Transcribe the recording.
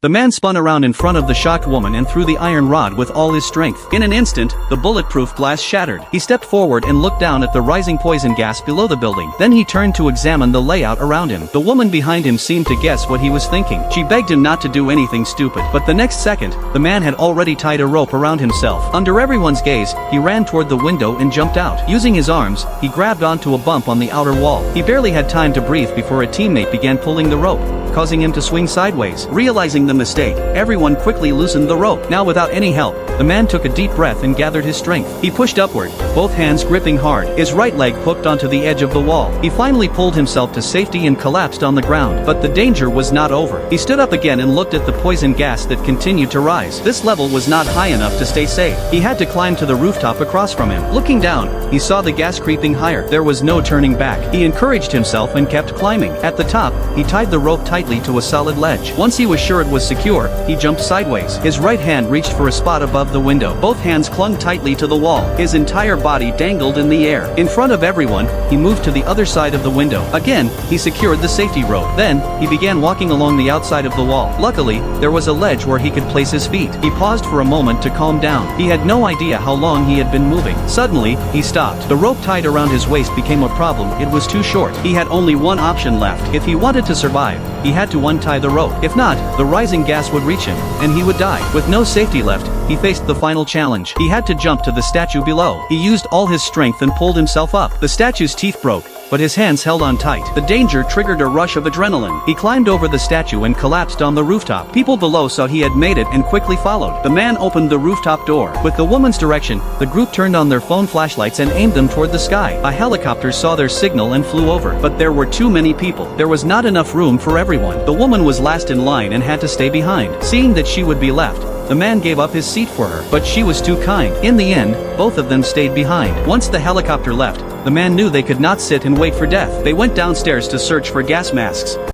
The man spun around in front of the shocked woman and threw the iron rod with all his strength. In an instant, the bulletproof glass shattered. He stepped forward and looked down at the rising poison gas below the building. Then he turned to examine the layout around him. The woman behind him seemed to guess what he was thinking. She begged him not to do anything stupid. But the next second, the man had already tied a rope around himself. Under everyone's gaze, he ran toward the window and jumped out. Using his arms, he grabbed onto a bump on the outer wall. He barely had time to breathe before a teammate began pulling the rope, causing him to swing sideways. Realizing the mistake, everyone quickly loosened the rope. Now without any help, the man took a deep breath and gathered his strength. He pushed upward, both hands gripping hard, his right leg hooked onto the edge of the wall. He finally pulled himself to safety and collapsed on the ground. But the danger was not over. He stood up again and looked at the poison gas that continued to rise. This level was not high enough to stay safe. He had to climb to the rooftop across from him. Looking down, he saw the gas creeping higher. There was no turning back. He encouraged himself and kept climbing. At the top, he tied the rope tightly to a solid ledge. Once he was sure it was secure, he jumped sideways. His right hand reached for a spot above the window. Both hands clung tightly to the wall. His entire body dangled in the air. In front of everyone, he moved to the other side of the window. Again, he secured the safety rope. Then, he began walking along the outside of the wall. Luckily, there was a ledge where he could place his feet. He paused for a moment to calm down. He had no idea how long he had been moving. Suddenly, he stopped. The rope tied around his waist became a problem. It was too short. He had only one option left. If he wanted to survive, he had to untie the rope. If not, the rising gas would reach him, and he would die. With no safety left, he faced the final challenge. He had to jump to the statue below. He used all his strength and pulled himself up. The statue's teeth broke, but his hands held on tight. The danger triggered a rush of adrenaline. He climbed over the statue and collapsed on the rooftop. People below saw he had made it and quickly followed. The man opened the rooftop door. With the woman's direction, the group turned on their phone flashlights and aimed them toward the sky. A helicopter saw their signal and flew over. But there were too many people. There was not enough room for everyone. The woman was last in line and had to stay behind. Seeing that she would be left, the man gave up his seat for her, but she was too kind. In the end, both of them stayed behind. Once the helicopter left, the man knew they could not sit and wait for death. They went downstairs to search for gas masks.